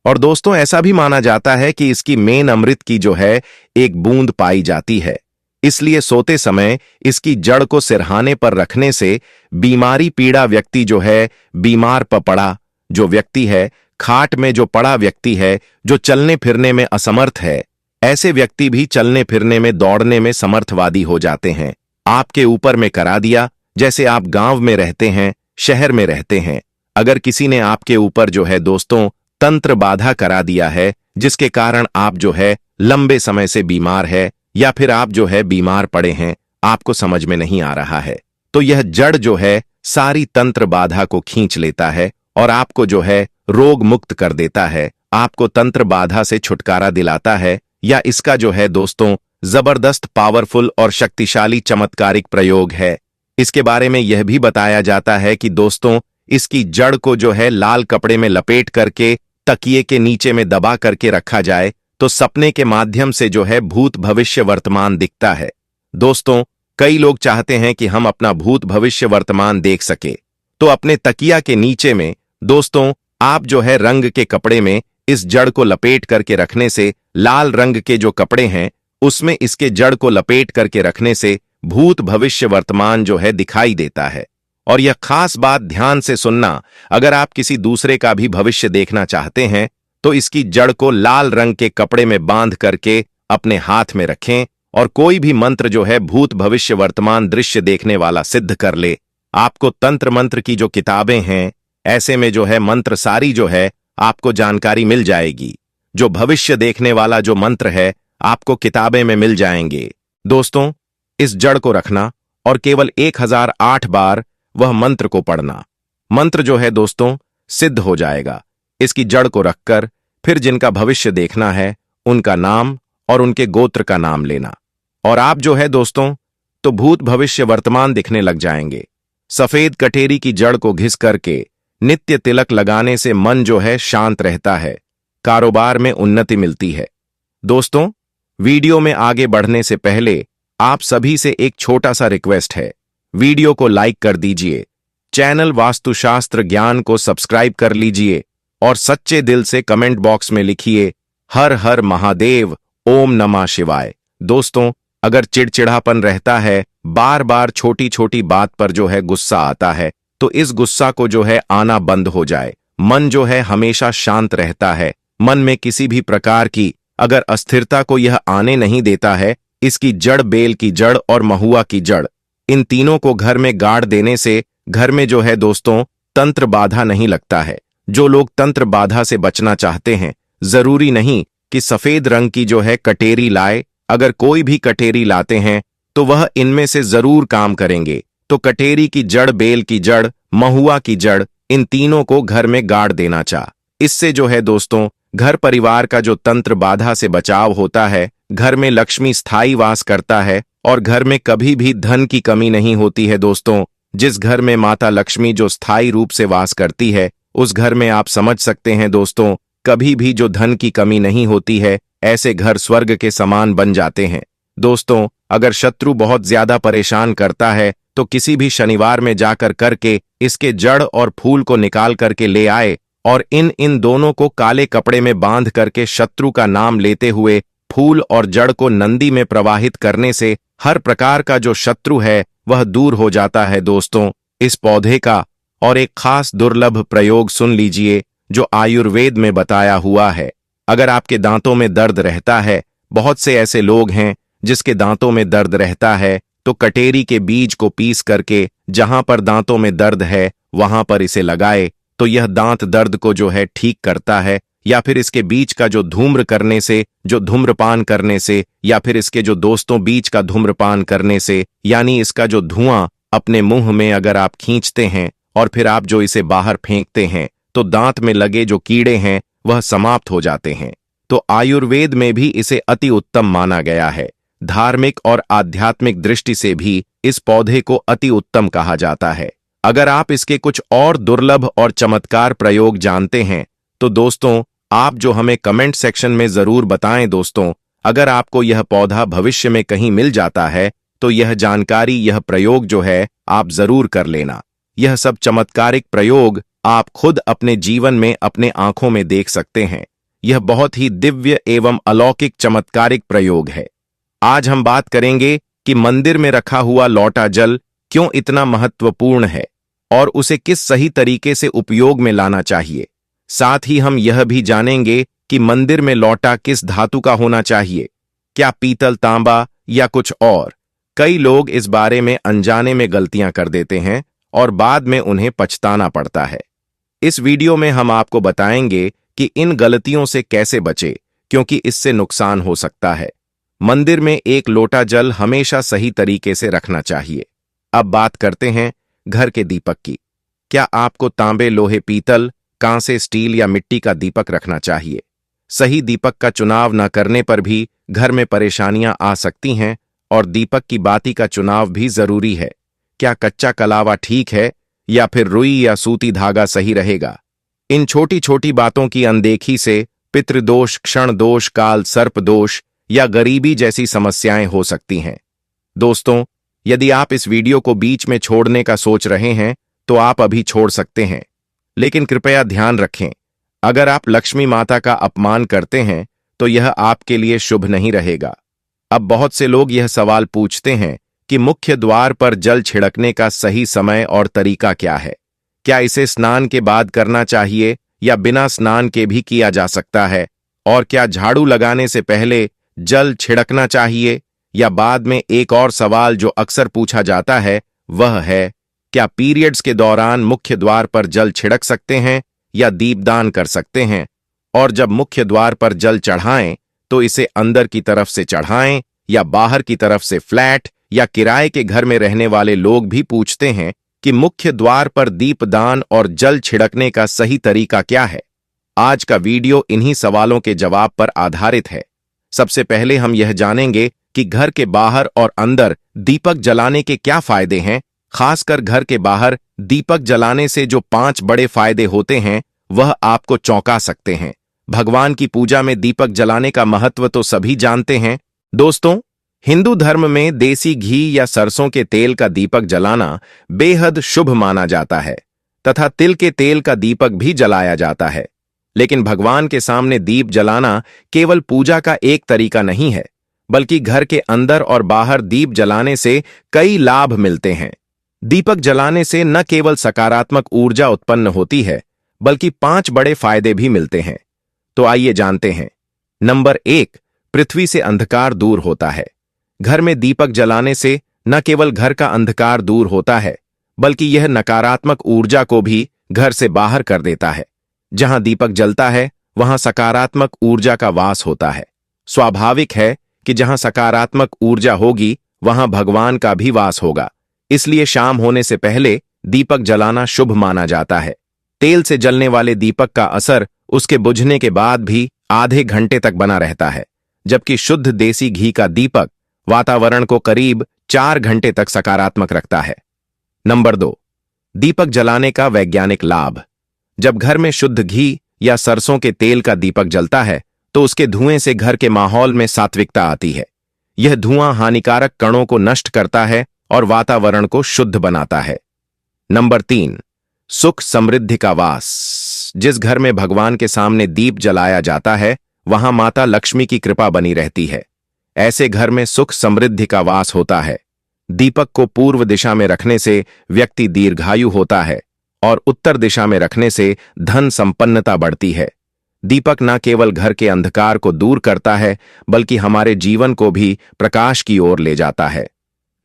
और दोस्तों, ऐसा भी माना जाता है कि इसकी मेन अमृत की जो है एक बूंद पाई जाती है। इसलिए सोते समय इसकी जड़ को सिरहाने पर रखने से बीमारी पीड़ा व्यक्ति जो है, बीमार पड़ा जो व्यक्ति है, खाट में जो पड़ा व्यक्ति है, जो चलने फिरने में असमर्थ है, ऐसे व्यक्ति भी चलने फिरने में, दौड़ने में समर्थवादी हो जाते हैं। आपके ऊपर में करा दिया, जैसे आप गांव में रहते हैं, शहर में रहते हैं, अगर किसी ने आपके ऊपर जो है दोस्तों तंत्र बाधा करा दिया है जिसके कारण आप जो है लंबे समय से बीमार है या फिर आप जो है बीमार पड़े हैं, आपको समझ में नहीं आ रहा है, तो यह जड़ जो है सारी तंत्र बाधा को खींच लेता है और आपको जो है रोग मुक्त कर देता है, आपको तंत्र बाधा से छुटकारा दिलाता है। या इसका जो है दोस्तों जबरदस्त पावरफुल और शक्तिशाली चमत्कारिक प्रयोग है। इसके बारे में यह भी बताया जाता है कि दोस्तों इसकी जड़ को जो है लाल कपड़े में लपेट करके तकिए के नीचे में दबा करके रखा जाए तो सपने के माध्यम से जो है भूत भविष्य वर्तमान दिखता है। दोस्तों, कई लोग चाहते हैं कि हम अपना भूत भविष्य वर्तमान देख सके, तो अपने तकिया के नीचे में दोस्तों आप जो है रंग के कपड़े में इस जड़ को लपेट करके रखने से, लाल रंग के जो कपड़े हैं उसमें इसके जड़ को लपेट करके रखने से भूत भविष्य वर्तमान जो है दिखाई देता है। और यह खास बात ध्यान से सुनना, अगर आप किसी दूसरे का भी भविष्य देखना चाहते हैं तो इसकी जड़ को लाल रंग के कपड़े में बांध करके अपने हाथ में रखें और कोई भी मंत्र जो है भूत भविष्य वर्तमान दृश्य देखने वाला सिद्ध कर ले। आपको तंत्र मंत्र की जो किताबें हैं, ऐसे में जो है मंत्र सारी जो है आपको जानकारी मिल जाएगी। जो भविष्य देखने वाला जो मंत्र है आपको किताबें में मिल जाएंगे। दोस्तों, इस जड़ को रखना और केवल 1008 बार वह मंत्र को पढ़ना। मंत्र जो है दोस्तों सिद्ध हो जाएगा। इसकी जड़ को रखकर फिर जिनका भविष्य देखना है उनका नाम और उनके गोत्र का नाम लेना, और आप जो है दोस्तों तो भूत भविष्य वर्तमान दिखने लग जाएंगे। सफेद कटेरी की जड़ को घिस करके नित्य तिलक लगाने से मन जो है शांत रहता है, कारोबार में उन्नति मिलती है। दोस्तों, वीडियो में आगे बढ़ने से पहले आप सभी से एक छोटा सा रिक्वेस्ट है, वीडियो को लाइक कर दीजिए, चैनल वास्तुशास्त्र ज्ञान को सब्सक्राइब कर लीजिए और सच्चे दिल से कमेंट बॉक्स में लिखिए हर हर महादेव, ओम नमः शिवाय। दोस्तों, अगर चिड़चिड़ापन रहता है, बार बार छोटी छोटी बात पर जो है गुस्सा आता है, तो इस गुस्सा को जो है आना बंद हो जाए। मन जो है हमेशा शांत रहता है। मन में किसी भी प्रकार की अगर अस्थिरता को यह आने नहीं देता है, इसकी जड़ बेल की जड़ और महुआ की जड़, इन तीनों को घर में गाड़ देने से घर में जो है दोस्तों तंत्र बाधा नहीं लगता है। जो लोग तंत्र बाधा से बचना चाहते हैं, जरूरी नहीं कि सफेद रंग की जो है कटेरी लाए। अगर कोई भी कटेरी लाते हैं तो वह इनमें से जरूर काम करेंगे। तो कटेरी की जड़, बेल की जड़, महुआ की जड़, इन तीनों को घर में गाड़ देना चाह। इससे जो है दोस्तों घर परिवार का जो तंत्र बाधा से बचाव होता है, घर में लक्ष्मी स्थायी वास करता है और घर में कभी भी धन की कमी नहीं होती है। दोस्तों, जिस घर में माता लक्ष्मी जो स्थायी रूप से वास करती है, उस घर में आप समझ सकते हैं दोस्तों कभी भी जो धन की कमी नहीं होती है। ऐसे घर स्वर्ग के समान बन जाते हैं। दोस्तों, अगर शत्रु बहुत ज्यादा परेशान करता है तो किसी भी शनिवार में जाकर करके इसके जड़ और फूल को निकाल करके ले आए और इन दोनों को काले कपड़े में बांध करके शत्रु का नाम लेते हुए फूल और जड़ को नंदी में प्रवाहित करने से हर प्रकार का जो शत्रु है वह दूर हो जाता है। दोस्तों, इस पौधे का और एक खास दुर्लभ प्रयोग सुन लीजिए जो आयुर्वेद में बताया हुआ है। अगर आपके दांतों में दर्द रहता है, बहुत से ऐसे लोग हैं जिसके दांतों में दर्द रहता है, तो कटेरी के बीज को पीस करके जहां पर दांतों में दर्द है वहां पर इसे लगाए तो यह दांत दर्द को जो है ठीक करता है। या फिर इसके बीज का जो धूम्र करने से, जो धूम्रपान करने से, या फिर इसके जो दोस्तों बीज का धूम्रपान करने से, यानी इसका जो धुआं अपने मुंह में अगर आप खींचते हैं और फिर आप जो इसे बाहर फेंकते हैं तो दांत में लगे जो कीड़े हैं वह समाप्त हो जाते हैं। तो आयुर्वेद में भी इसे अति उत्तम माना गया है। धार्मिक और आध्यात्मिक दृष्टि से भी इस पौधे को अति उत्तम कहा जाता है। अगर आप इसके कुछ और दुर्लभ और चमत्कार प्रयोग जानते हैं तो दोस्तों आप जो हमें कमेंट सेक्शन में जरूर बताएं। दोस्तों, अगर आपको यह पौधा भविष्य में कहीं मिल जाता है तो यह जानकारी, यह प्रयोग जो है आप जरूर कर लेना। यह सब चमत्कारिक प्रयोग आप खुद अपने जीवन में अपने आंखों में देख सकते हैं। यह बहुत ही दिव्य एवं अलौकिक चमत्कारिक प्रयोग है। आज हम बात करेंगे कि मंदिर में रखा हुआ लौटा जल क्यों इतना महत्वपूर्ण है और उसे किस सही तरीके से उपयोग में लाना चाहिए। साथ ही हम यह भी जानेंगे कि मंदिर में लौटा किस धातु का होना चाहिए, क्या पीतल, तांबा या कुछ और। कई लोग इस बारे में अनजाने में गलतियां कर देते हैं और बाद में उन्हें पछताना पड़ता है। इस वीडियो में हम आपको बताएंगे कि इन गलतियों से कैसे बचे, क्योंकि इससे नुकसान हो सकता है। मंदिर में एक लोटा जल हमेशा सही तरीके से रखना चाहिए। अब बात करते हैं घर के दीपक की। क्या आपको तांबे, लोहे, पीतल, कांसे, स्टील या मिट्टी का दीपक रखना चाहिए? सही दीपक का चुनाव न करने पर भी घर में परेशानियां आ सकती हैं और दीपक की बाती का चुनाव भी जरूरी है। क्या कच्चा कलावा ठीक है या फिर रुई या सूती धागा सही रहेगा? इन छोटी छोटी बातों की अनदेखी से पितृदोष, क्षण दोष, काल सर्प दोष या गरीबी जैसी समस्याएं हो सकती हैं। दोस्तों, यदि आप इस वीडियो को बीच में छोड़ने का सोच रहे हैं तो आप अभी छोड़ सकते हैं, लेकिन कृपया ध्यान रखें, अगर आप लक्ष्मी माता का अपमान करते हैं तो यह आपके लिए शुभ नहीं रहेगा। अब बहुत से लोग यह सवाल पूछते हैं कि मुख्य द्वार पर जल छिड़कने का सही समय और तरीका क्या है। क्या इसे स्नान के बाद करना चाहिए या बिना स्नान के भी किया जा सकता है? और क्या झाड़ू लगाने से पहले जल छिड़कना चाहिए या बाद में? एक और सवाल जो अक्सर पूछा जाता है वह है, क्या पीरियड्स के दौरान मुख्य द्वार पर जल छिड़क सकते हैं या दीपदान कर सकते हैं? और जब मुख्य द्वार पर जल चढ़ाएं तो इसे अंदर की तरफ से चढ़ाएं या बाहर की तरफ से? फ्लैट या किराए के घर में रहने वाले लोग भी पूछते हैं कि मुख्य द्वार पर दीपदान और जल छिड़कने का सही तरीका क्या है। आज का वीडियो इन्हीं सवालों के जवाब पर आधारित है। सबसे पहले हम यह जानेंगे कि घर के बाहर और अंदर दीपक जलाने के क्या फायदे हैं। खासकर घर के बाहर दीपक जलाने से जो 5 बड़े फायदे होते हैं वह आपको चौंका सकते हैं। भगवान की पूजा में दीपक जलाने का महत्व तो सभी जानते हैं। दोस्तों, हिंदू धर्म में देसी घी या सरसों के तेल का दीपक जलाना बेहद शुभ माना जाता है तथा तिल के तेल का दीपक भी जलाया जाता है। लेकिन भगवान के सामने दीप जलाना केवल पूजा का एक तरीका नहीं है, बल्कि घर के अंदर और बाहर दीप जलाने से कई लाभ मिलते हैं। दीपक जलाने से न केवल सकारात्मक ऊर्जा उत्पन्न होती है, बल्कि 5 बड़े फायदे भी मिलते हैं। तो आइए जानते हैं। नंबर 1, पृथ्वी से अंधकार दूर होता है। घर में दीपक जलाने से न केवल घर का अंधकार दूर होता है, बल्कि यह नकारात्मक ऊर्जा को भी घर से बाहर कर देता है। जहां दीपक जलता है वहां सकारात्मक ऊर्जा का वास होता है। स्वाभाविक है कि जहां सकारात्मक ऊर्जा होगी वहां भगवान का भी वास होगा। इसलिए शाम होने से पहले दीपक जलाना शुभ माना जाता है। तेल से जलने वाले दीपक का असर उसके बुझने के बाद भी आधे घंटे तक बना रहता है, जबकि शुद्ध देसी घी का दीपक वातावरण को करीब 4 घंटे तक सकारात्मक रखता है। नंबर 2, दीपक जलाने का वैज्ञानिक लाभ। जब घर में शुद्ध घी या सरसों के तेल का दीपक जलता है तो उसके धुएं से घर के माहौल में सात्विकता आती है। यह धुआं हानिकारक कणों को नष्ट करता है और वातावरण को शुद्ध बनाता है। नंबर 3, सुख समृद्धि का वास। जिस घर में भगवान के सामने दीप जलाया जाता है वहां माता लक्ष्मी की कृपा बनी रहती है। ऐसे घर में सुख समृद्धि का वास होता है। दीपक को पूर्व दिशा में रखने से व्यक्ति दीर्घायु होता है और उत्तर दिशा में रखने से धन संपन्नता बढ़ती है। दीपक न केवल घर के अंधकार को दूर करता है, बल्कि हमारे जीवन को भी प्रकाश की ओर ले जाता है।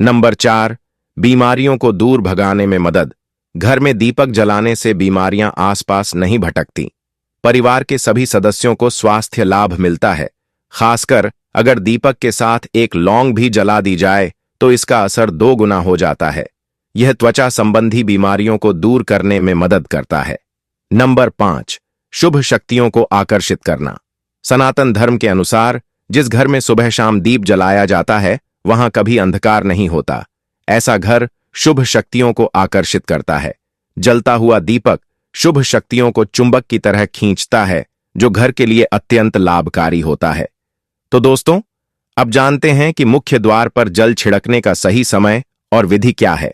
नंबर 4, बीमारियों को दूर भगाने में मदद। घर में दीपक जलाने से बीमारियां आसपास नहीं भटकती। परिवार के सभी सदस्यों को स्वास्थ्य लाभ मिलता है। खासकर अगर दीपक के साथ एक लौंग भी जला दी जाए तो इसका असर 2 गुना हो जाता है। यह त्वचा संबंधी बीमारियों को दूर करने में मदद करता है। नंबर 5, शुभ शक्तियों को आकर्षित करना। सनातन धर्म के अनुसार जिस घर में सुबह शाम दीप जलाया जाता है वहां कभी अंधकार नहीं होता। ऐसा घर शुभ शक्तियों को आकर्षित करता है। जलता हुआ दीपक शुभ शक्तियों को चुंबक की तरह खींचता है, जो घर के लिए अत्यंत लाभकारी होता है। तो दोस्तों, अब जानते हैं कि मुख्य द्वार पर जल छिड़कने का सही समय और विधि क्या है।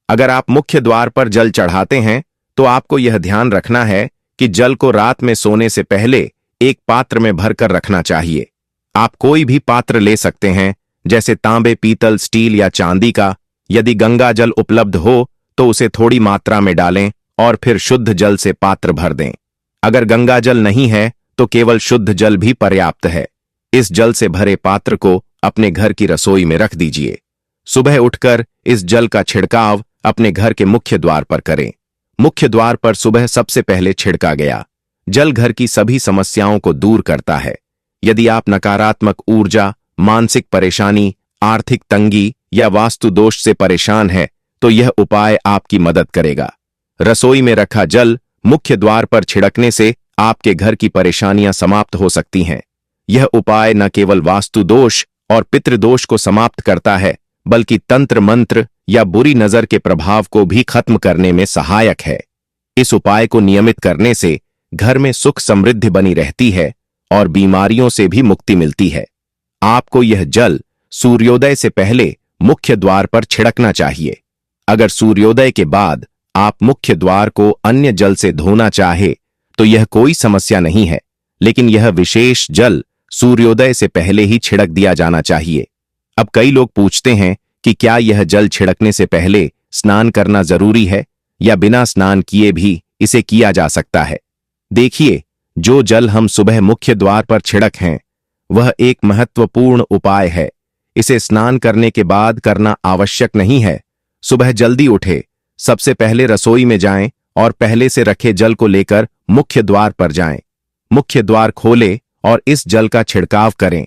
अगर आप मुख्य द्वार पर जल चढ़ाते हैं तो आपको यह ध्यान रखना है कि जल को रात में सोने से पहले एक पात्र में भरकर रखना चाहिए। आप कोई भी पात्र ले सकते हैं, जैसे तांबे, पीतल, स्टील या चांदी का। यदि गंगा जल उपलब्ध हो तो उसे थोड़ी मात्रा में डालें और फिर शुद्ध जल से पात्र भर दें। अगर गंगा जल नहीं है तो केवल शुद्ध जल भी पर्याप्त है। इस जल से भरे पात्र को अपने घर की रसोई में रख दीजिए। सुबह उठकर इस जल का छिड़काव अपने घर के मुख्य द्वार पर करें। मुख्य द्वार पर सुबह सबसे पहले छिड़का गया जल घर की सभी समस्याओं को दूर करता है। यदि आप नकारात्मक ऊर्जा, मानसिक परेशानी, आर्थिक तंगी या वास्तु दोष से परेशान हैं, तो यह उपाय आपकी मदद करेगा। रसोई में रखा जल मुख्य द्वार पर छिड़कने से आपके घर की परेशानियां समाप्त हो सकती हैं। यह उपाय न केवल वास्तु दोष और पितृदोष को समाप्त करता है, बल्कि तंत्र मंत्र या बुरी नजर के प्रभाव को भी खत्म करने में सहायक है। इस उपाय को नियमित करने से घर में सुख समृद्धि बनी रहती है और बीमारियों से भी मुक्ति मिलती है। आपको यह जल सूर्योदय से पहले मुख्य द्वार पर छिड़कना चाहिए। अगर सूर्योदय के बाद आप मुख्य द्वार को अन्य जल से धोना चाहे तो यह कोई समस्या नहीं है, लेकिन यह विशेष जल सूर्योदय से पहले ही छिड़क दिया जाना चाहिए। अब कई लोग पूछते हैं कि क्या यह जल छिड़कने से पहले स्नान करना जरूरी है या बिना स्नान किए भी इसे किया जा सकता है। देखिए, जो जल हम सुबह मुख्य द्वार पर छिड़क हैं वह एक महत्वपूर्ण उपाय है। इसे स्नान करने के बाद करना आवश्यक नहीं है। सुबह जल्दी उठे, सबसे पहले रसोई में जाएं और पहले से रखे जल को लेकर मुख्य द्वार पर जाएं। मुख्य द्वार खोलें और इस जल का छिड़काव करें।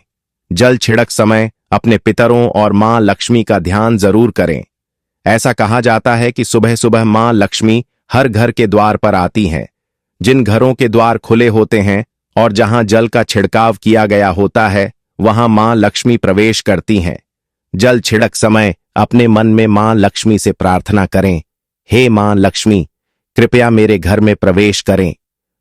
जल छिड़क समय अपने पितरों और मां लक्ष्मी का ध्यान जरूर करें। ऐसा कहा जाता है कि सुबह सुबह मां लक्ष्मी हर घर के द्वार पर आती हैं। जिन घरों के द्वार खुले होते हैं और जहां जल का छिड़काव किया गया होता है वहां मां लक्ष्मी प्रवेश करती हैं। जल छिड़क समय अपने मन में मां लक्ष्मी से प्रार्थना करें, हे मां लक्ष्मी, कृपया मेरे घर में प्रवेश करें,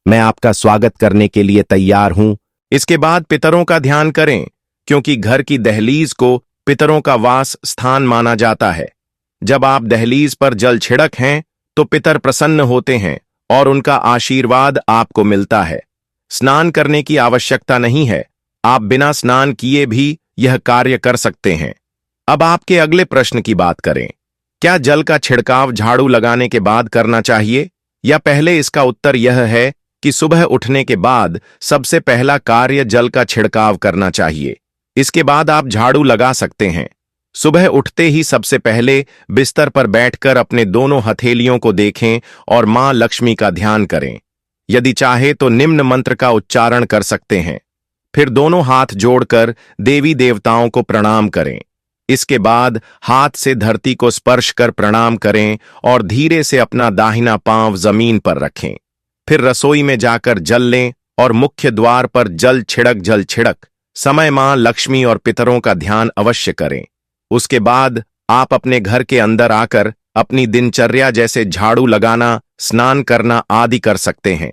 मैं आपका स्वागत करने के लिए तैयार हूं। इसके बाद पितरों का ध्यान करें, क्योंकि घर की दहलीज को पितरों का वास स्थान माना जाता है। जब आप दहलीज पर जल छिड़क हैं तो पितर प्रसन्न होते हैं और उनका आशीर्वाद आपको मिलता है। स्नान करने की आवश्यकता नहीं है, आप बिना स्नान किए भी यह कार्य कर सकते हैं। अब आपके अगले प्रश्न की बात करें, क्या जल का छिड़काव झाड़ू लगाने के बाद करना चाहिए या पहले? इसका उत्तर यह है कि सुबह उठने के बाद सबसे पहला कार्य जल का छिड़काव करना चाहिए। इसके बाद आप झाड़ू लगा सकते हैं। सुबह उठते ही सबसे पहले बिस्तर पर बैठकर अपने दोनों हथेलियों को देखें और मां लक्ष्मी का ध्यान करें। यदि चाहे तो निम्न मंत्र का उच्चारण कर सकते हैं। फिर दोनों हाथ जोड़कर देवी देवताओं को प्रणाम करें। इसके बाद हाथ से धरती को स्पर्श कर प्रणाम करें और धीरे से अपना दाहिना पांव जमीन पर रखें। फिर रसोई में जाकर जल लें और मुख्य द्वार पर जल छिड़क समय मां लक्ष्मी और पितरों का ध्यान अवश्य करें। उसके बाद आप अपने घर के अंदर आकर अपनी दिनचर्या जैसे झाड़ू लगाना, स्नान करना आदि कर सकते हैं।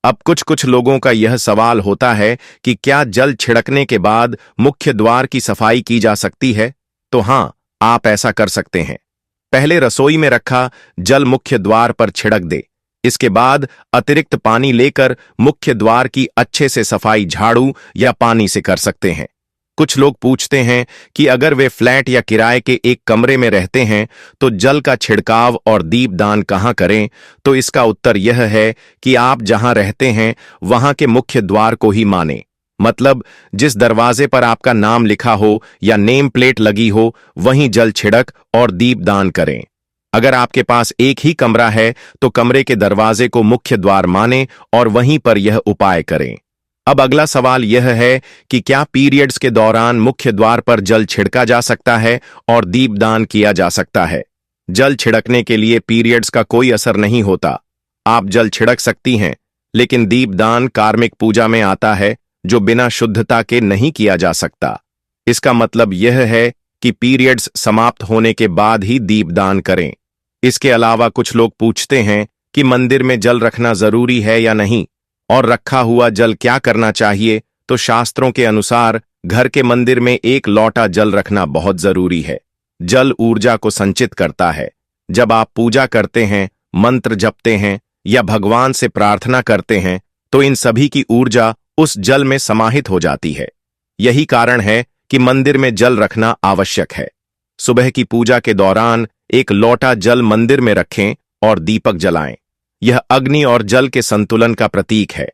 अब कुछ लोगों का यह सवाल होता है कि क्या जल छिड़कने के बाद मुख्य द्वार की सफाई की जा सकती है? तो हां, आप ऐसा कर सकते हैं। पहले रसोई में रखा जल मुख्य द्वार पर छिड़क दे। इसके बाद अतिरिक्त पानी लेकर मुख्य द्वार की अच्छे से सफाई झाड़ू या पानी से कर सकते हैं। कुछ लोग पूछते हैं कि अगर वे फ्लैट या किराए के एक कमरे में रहते हैं तो जल का छिड़काव और दीपदान कहां करें? तो इसका उत्तर यह है कि आप जहां रहते हैं वहां के मुख्य द्वार को ही मानें। मतलब जिस दरवाजे पर आपका नाम लिखा हो या नेम प्लेट लगी हो वहीं जल छिड़क और दीपदान करें। अगर आपके पास एक ही कमरा है तो कमरे के दरवाजे को मुख्य द्वार मानें और वहीं पर यह उपाय करें। अब अगला सवाल यह है कि क्या पीरियड्स के दौरान मुख्य द्वार पर जल छिड़का जा सकता है और दीपदान किया जा सकता है? जल छिड़कने के लिए पीरियड्स का कोई असर नहीं होता। आप जल छिड़क सकती हैं, लेकिन दीपदान कार्मिक पूजा में आता है जो बिना शुद्धता के नहीं किया जा सकता। इसका मतलब यह है कि पीरियड्स समाप्त होने के बाद ही दीपदान करें। इसके अलावा कुछ लोग पूछते हैं कि मंदिर में जल रखना जरूरी है या नहीं और रखा हुआ जल क्या करना चाहिए? तो शास्त्रों के अनुसार घर के मंदिर में एक लोटा जल रखना बहुत जरूरी है। जल ऊर्जा को संचित करता है। जब आप पूजा करते हैं, मंत्र जपते हैं या भगवान से प्रार्थना करते हैं तो इन सभी की ऊर्जा उस जल में समाहित हो जाती है। यही कारण है कि मंदिर में जल रखना आवश्यक है। सुबह की पूजा के दौरान एक लोटा जल मंदिर में रखें और दीपक जलाएं। यह अग्नि और जल के संतुलन का प्रतीक है।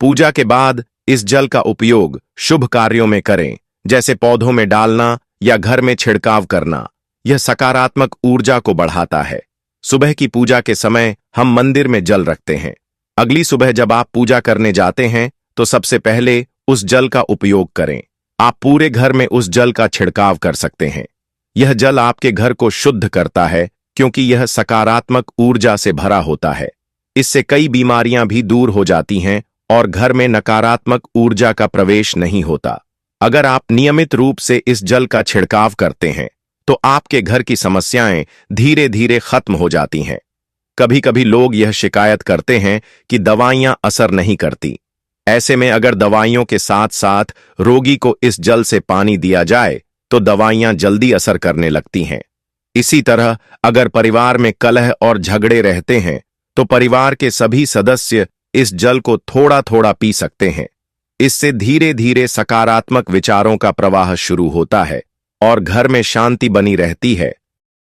पूजा के बाद इस जल का उपयोग शुभ कार्यों में करें, जैसे पौधों में डालना या घर में छिड़काव करना। यह सकारात्मक ऊर्जा को बढ़ाता है। सुबह की पूजा के समय हम मंदिर में जल रखते हैं। अगली सुबह जब आप पूजा करने जाते हैं तो सबसे पहले उस जल का उपयोग करें। आप पूरे घर में उस जल का छिड़काव कर सकते हैं। यह जल आपके घर को शुद्ध करता है क्योंकि यह सकारात्मक ऊर्जा से भरा होता है। इससे कई बीमारियां भी दूर हो जाती हैं और घर में नकारात्मक ऊर्जा का प्रवेश नहीं होता। अगर आप नियमित रूप से इस जल का छिड़काव करते हैं तो आपके घर की समस्याएं धीरे धीरे खत्म हो जाती हैं। कभी कभी लोग यह शिकायत करते हैं कि दवाइयां असर नहीं करती। ऐसे में अगर दवाइयों के साथ साथ रोगी को इस जल से पानी दिया जाए तो दवाइयां जल्दी असर करने लगती हैं। इसी तरह अगर परिवार में कलह और झगड़े रहते हैं तो परिवार के सभी सदस्य इस जल को थोड़ा थोड़ा पी सकते हैं। इससे धीरे धीरे सकारात्मक विचारों का प्रवाह शुरू होता है। और घर में शांति बनी रहती है।